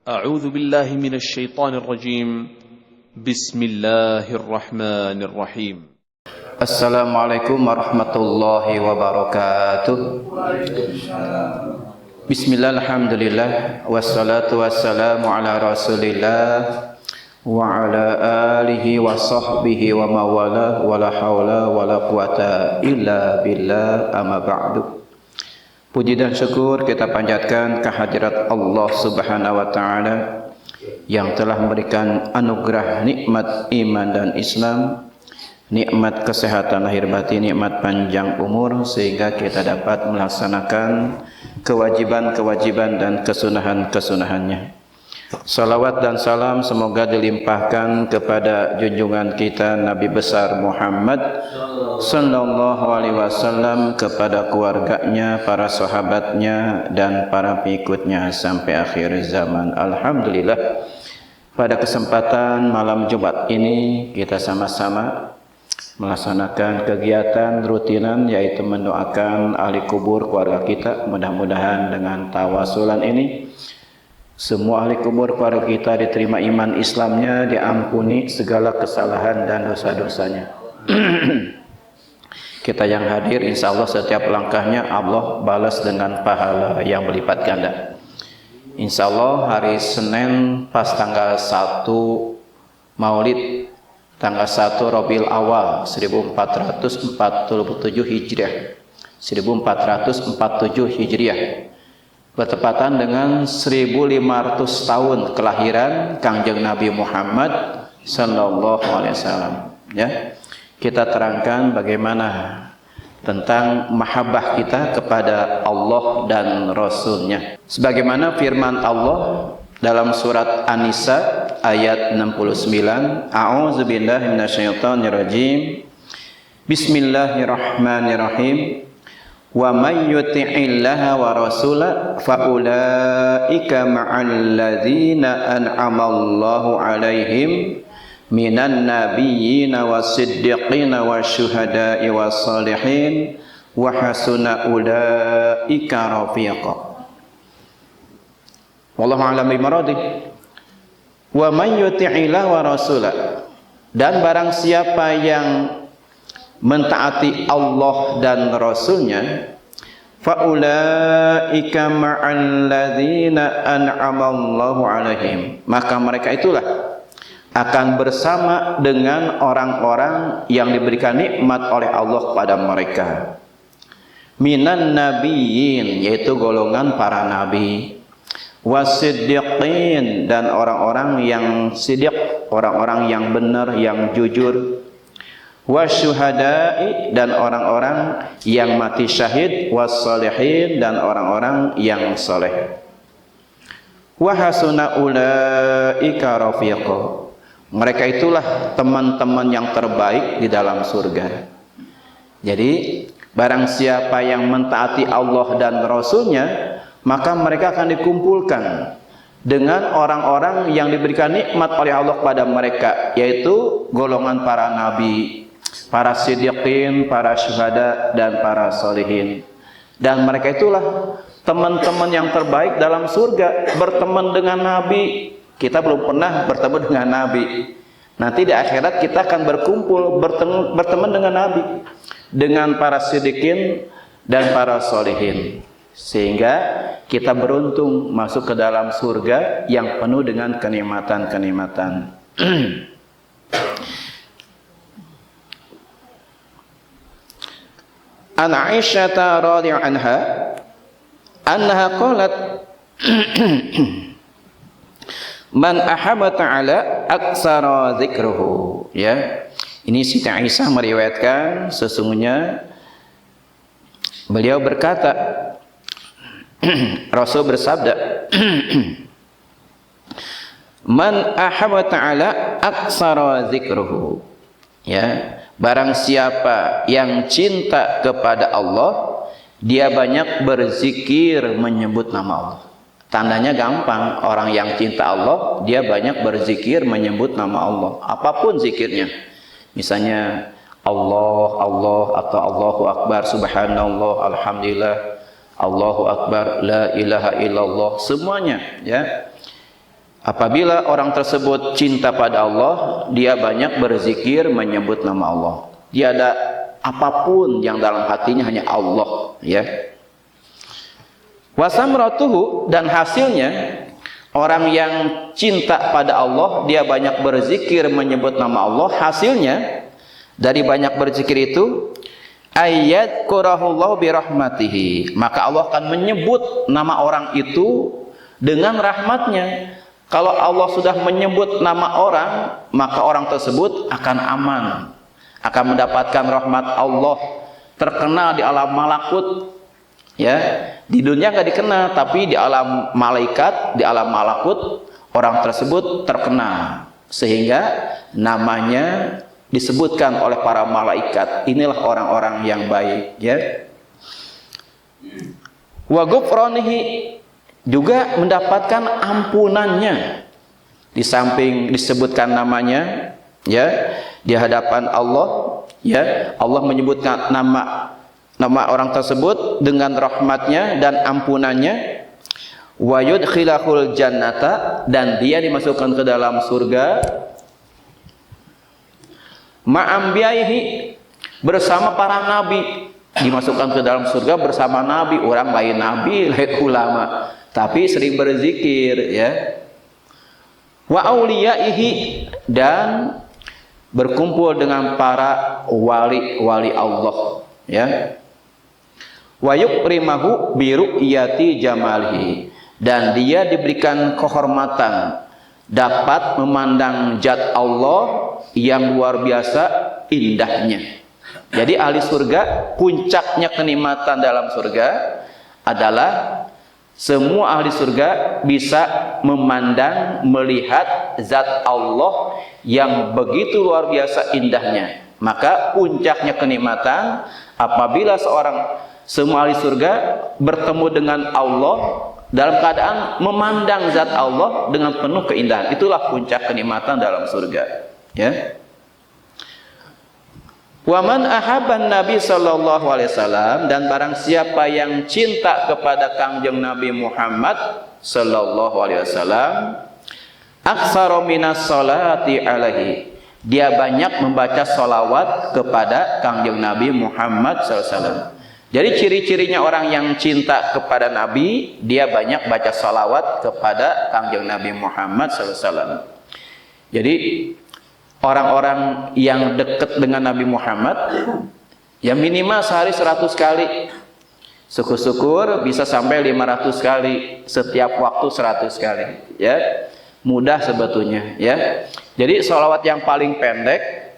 أعوذ بالله من الشيطان الرجيم بسم الله الرحمن الرحيم السلام عليكم ورحمة الله وبركاته بسم الله الحمد لله والصلاة والسلام على رسول الله وعلى آله وصحبه وموالاه ولا حول ولا قوة إلا بالله أما بعد. Puji dan syukur kita panjatkan kehadirat Allah Subhanahu wa taala yang telah memberikan anugerah nikmat iman dan Islam, nikmat kesehatan lahir batin, nikmat panjang umur sehingga kita dapat melaksanakan kewajiban-kewajiban dan kesunahan-kesunahannya. Salawat dan salam semoga dilimpahkan kepada junjungan kita Nabi besar Muhammad sallallahu alaihi wasallam, kepada keluarganya, para sahabatnya dan para pengikutnya sampai akhir zaman. Alhamdulillah, pada kesempatan malam Jumat ini kita sama-sama melaksanakan kegiatan rutinan, yaitu mendoakan ahli kubur keluarga kita. Mudah-mudahan dengan tawasulan ini semua ahli kubur keluarga kita diterima iman Islamnya, diampuni segala kesalahan dan dosa-dosanya. Kita yang hadir, insya Allah setiap langkahnya Allah balas dengan pahala yang berlipat ganda. Insya Allah hari Senin pas tanggal 1 Maulid, tanggal 1 Rabiul Awal 1447 Hijriah, 1447 Hijriah, bertepatan dengan 1500 tahun kelahiran Kangjeng Nabi Muhammad sallallahu alaihi wasallam. Ya, kita terangkan bagaimana tentang mahabbah kita kepada Allah dan Rasulnya. Sebagaimana firman Allah dalam surat An-Nisa ayat 69, A'udzubillahi minasyaitonirrajim. Bismillahirrahmanirrahim. Wa may yuti'illaha wa rasulahu fa ulaika ma'al ladzina an'ama Allahu 'alaihim minan nabiyyina was-siddiqina wasyuhada'i was-shalihin wa hasuna ulaika rafiqa. Wallahu a'lam bimaradih. Wa may yuti'illaha wa rasulahu, dan barang siapa yang mentaati Allah dan Rasulnya, faulaika ma'al ladzina an'ama Allahu 'alaihim, maka mereka itulah akan bersama dengan orang-orang yang diberikan nikmat oleh Allah kepada mereka. Minan nabiyyin, yaitu golongan para nabi, wasiddiqin, dan orang-orang yang siddiq, orang-orang yang benar, yang jujur, wasyuhada'i, dan orang-orang yang mati syahid, wassalihin, dan orang-orang yang soleh. Wa hasuna ulaika rafiqa, mereka itulah teman-teman yang terbaik di dalam surga. Jadi barang siapa yang mentaati Allah dan Rasulnya, maka mereka akan dikumpulkan dengan orang-orang yang diberikan nikmat oleh Allah kepada mereka, yaitu golongan para nabi, para siddiqin, para syuhada, dan para solihin. Dan mereka itulah teman-teman yang terbaik dalam surga. Berteman dengan nabi, kita belum pernah bertemu dengan nabi. Nanti di akhirat kita akan berkumpul berteman dengan nabi, dengan para siddiqin dan para solihin, sehingga kita beruntung masuk ke dalam surga yang penuh dengan kenikmatan-kenikmatan. An Aisyah radhiyallahu anha annaha qalat man ahabba ta'ala aksara dzikruhu. Ya, ini Siti Aisyah meriwayatkan sesungguhnya beliau berkata, Rasul bersabda, man ahabba ta'ala aksara dzikruhu. Ya, barang siapa yang cinta kepada Allah, dia banyak berzikir menyebut nama Allah. Tandanya gampang, orang yang cinta Allah, dia banyak berzikir menyebut nama Allah, apapun zikirnya. Misalnya Allah, Allah, atau Allahu Akbar, Subhanallah, Alhamdulillah, Allahu Akbar, La ilaha illallah, semuanya. Ya, Apabila orang tersebut cinta pada Allah, dia banyak berzikir menyebut nama Allah. Tiada apapun yang dalam hatinya, hanya Allah, ya. Wasamratuhu, dan hasilnya orang yang cinta pada Allah, dia banyak berzikir menyebut nama Allah. Hasilnya dari banyak berzikir itu, ayat kurahullahu birahmatihi, maka Allah akan menyebut nama orang itu dengan rahmatnya. Kalau Allah sudah menyebut nama orang, maka orang tersebut akan aman, akan mendapatkan rahmat Allah, terkenal di alam malakut, ya. Di dunia nggak dikenal, tapi di alam malaikat, di alam malakut, orang tersebut terkenal, sehingga namanya disebutkan oleh para malaikat. Inilah orang-orang yang baik, ya. Wa ghufranihi, juga mendapatkan ampunannya. Di samping disebutkan namanya, ya, di hadapan Allah, ya, Allah menyebutkan nama orang tersebut dengan rahmatnya dan ampunannya. Wa yudkhilahul jannata, dan dia dimasukkan ke dalam surga. Ma'ambiyaihi, bersama para nabi, dimasukkan ke dalam surga bersama nabi. Orang lain nabi, lain ulama, tapi sering berzikir, ya. Wa auliyaihi, dan berkumpul dengan para wali-wali Allah, ya. Wa yukrimahu bi ru'yati jamalihi, dan dia diberikan kehormatan dapat memandang zat Allah yang luar biasa indahnya. Jadi ahli surga, puncaknya kenikmatan dalam surga adalah semua ahli surga bisa memandang, melihat zat Allah yang begitu luar biasa indahnya. Maka puncaknya kenikmatan apabila semua ahli surga bertemu dengan Allah dalam keadaan memandang zat Allah dengan penuh keindahan. Itulah puncak kenikmatan dalam surga, ya. Wa man ahabban Nabi sallallahu alaihi wasallam, dan barang siapa yang cinta kepada Kangjeng Nabi Muhammad sallallahu alaihi wasallam, aktsara minas salati alaihi, dia banyak membaca salawat kepada Kangjeng Nabi Muhammad sallallahu alaihi wasallam. Jadi ciri-cirinya orang yang cinta kepada Nabi, dia banyak baca salawat kepada Kangjeng Nabi Muhammad sallallahu alaihi wasallam. Jadi orang-orang yang dekat dengan Nabi Muhammad, ya minimal sehari 100 kali, syukur-syukur bisa sampai 500 kali, setiap waktu 100 kali, ya. Mudah sebetulnya, ya. Jadi sholawat yang paling pendek,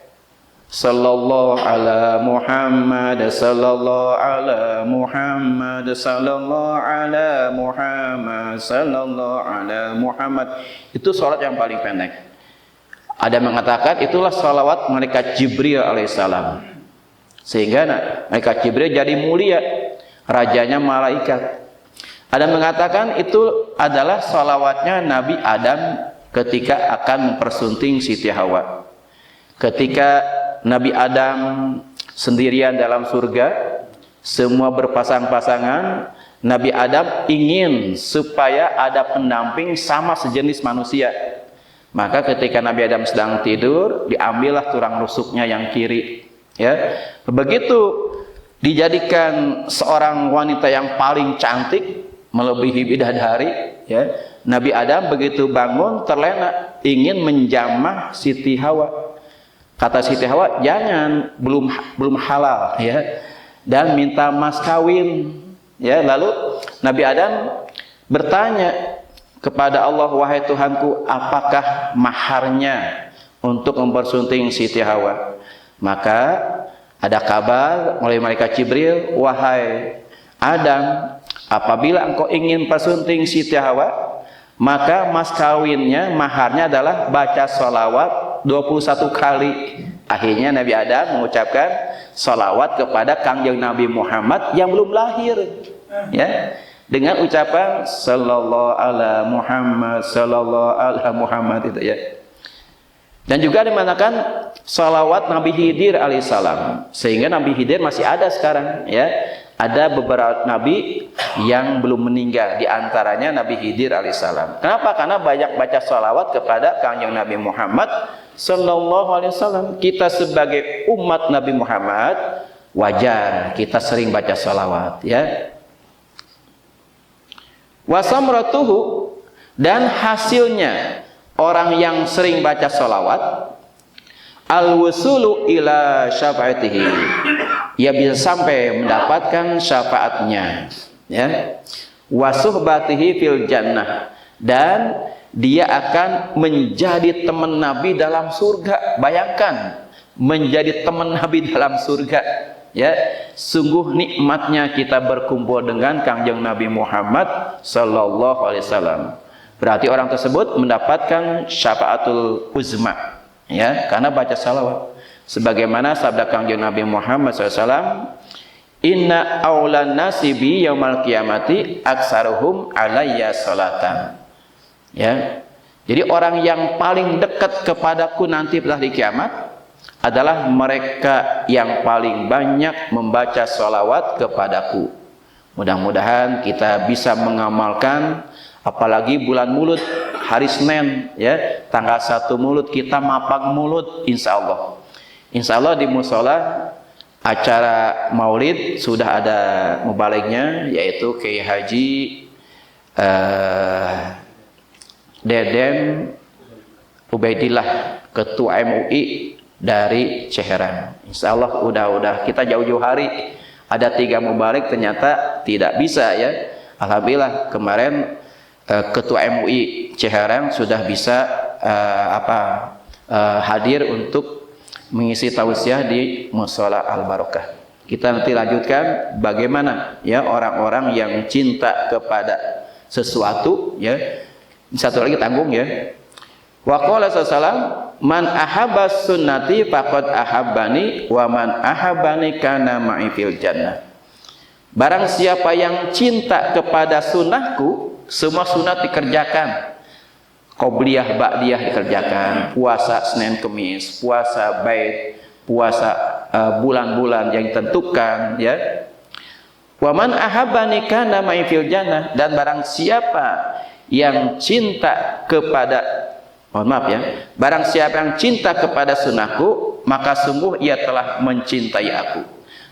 sallallahu ala Muhammad, sallallahu ala Muhammad, sallallahu ala Muhammad, sallallahu ala Muhammad, itu sholat yang paling pendek. Ada mengatakan itulah salawat malaikat Jibril alaihissalam, sehingga malaikat Jibril jadi mulia, rajanya malaikat. Ada mengatakan itu adalah salawatnya Nabi Adam ketika akan mempersunting Siti Hawa. Ketika Nabi Adam sendirian dalam surga, semua berpasang-pasangan, Nabi Adam ingin supaya ada pendamping sama sejenis manusia. Maka ketika Nabi Adam sedang tidur, diambillah tulang rusuknya yang kiri, ya. Begitu dijadikan seorang wanita yang paling cantik, melebihi bidadari, ya. Nabi Adam begitu bangun terlena, ingin menjamah Siti Hawa. Kata Siti Hawa, jangan, belum halal, ya. Dan minta mas kawin, ya. Lalu Nabi Adam bertanya kepada Allah, wahai Tuhanku, apakah maharnya untuk mempersunting Siti Hawa? Maka ada kabar oleh malaikat Jibril, wahai Adam, apabila engkau ingin persunting Siti Hawa, maka mas kawinnya, maharnya adalah baca sholawat 21 kali. Akhirnya Nabi Adam mengucapkan sholawat kepada Kangjeng Nabi Muhammad yang belum lahir, ya, dengan ucapan sallallahu ala Muhammad, sallallahu ala Muhammad, itu, ya. Dan juga dimanakan salawat Nabi Khidir alaihissalam, sehingga Nabi Khidir masih ada sekarang, ya. ada beberapa nabi yang belum meninggal, di antaranya Nabi Khidir alaihissalam. Kenapa? Karena banyak baca salawat kepada Kanjeng Nabi Muhammad sallallahu alaihi wasallam. Kita sebagai umat Nabi Muhammad wajar kita sering baca salawat, ya. Wasamratuhu, dan hasilnya orang yang sering baca salawat, al-wusulu ila syafaatihi, ia bisa sampai mendapatkan syafaatnya, ya. Wasuhbatihi fil jannah, dan dia akan menjadi teman Nabi dalam surga. Bayangkan menjadi teman Nabi dalam surga, ya. Sungguh nikmatnya kita berkumpul dengan Kanjeng Nabi Muhammad sallallahu alaihi wasallam. Berarti orang tersebut mendapatkan syafaatul uzma, ya, karena baca salawat. Sebagaimana sabda Kanjeng Nabi Muhammad SAW, inna aulan nasibi yaumal qiyamati aksaruhum alayya salatan, ya. Jadi orang yang paling dekat kepadaku nanti pada hari kiamat adalah mereka yang paling banyak membaca salawat kepadaku. Mudah-mudahan kita bisa mengamalkan, apalagi bulan Maulud, hari Senin, ya, tanggal 1 Maulud kita mapag Maulud, insya Allah. Insya Allah di musola acara Maulid sudah ada mubalignya, yaitu Kiai Haji Deden Ubaidillah, Ketua MUI dari Ciherang. Insya Allah udah kita jauh-jauh hari ada 3 mubalik, ternyata tidak bisa, ya. Alhamdulillah kemarin Ketua MUI Ciherang sudah bisa hadir untuk mengisi tausiah di Mushola Al Barokah. Kita nanti lanjutkan bagaimana, ya, orang-orang yang cinta kepada sesuatu, ya. Satu lagi tanggung, ya. Wa qala sallallahu, man ahabba sunnati faqad ahabbani wa man ahabbani kana ma'i fil jannah. Barang siapa yang cinta kepada sunnahku, semua sunat dikerjakan, qobliyah ba'diyah dikerjakan, puasa Senin Kemis, puasa Bait, puasa bulan-bulan yang ditentukan, ya. Wa man ahabbani kana ma'i fil jannah, dan barang siapa yang cinta kepada, mohon maaf, ya, barang siapa yang cinta kepada sunnahku, maka sungguh ia telah mencintai aku.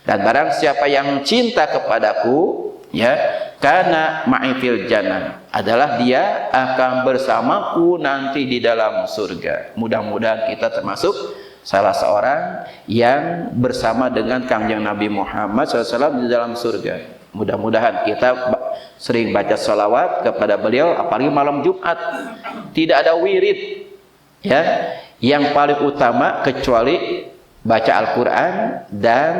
Dan barang siapa yang cinta kepadaku, ya, karena ma'i fil jannah, adalah dia akan bersamaku nanti di dalam surga. Mudah-mudahan kita termasuk salah seorang yang bersama dengan Kanjeng Nabi Muhammad SAW di dalam surga. Mudah-mudahan kita sering baca salawat kepada beliau, apalagi malam Jumat. Tidak ada wirid, ya, yang paling utama kecuali baca Al-Quran dan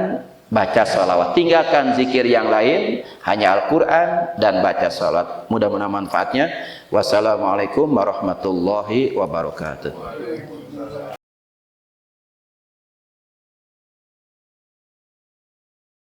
baca salawat. Tinggalkan zikir yang lain, hanya Al-Quran dan baca salawat. Mudah-mudahan manfaatnya. Wassalamualaikum warahmatullahi wabarakatuh.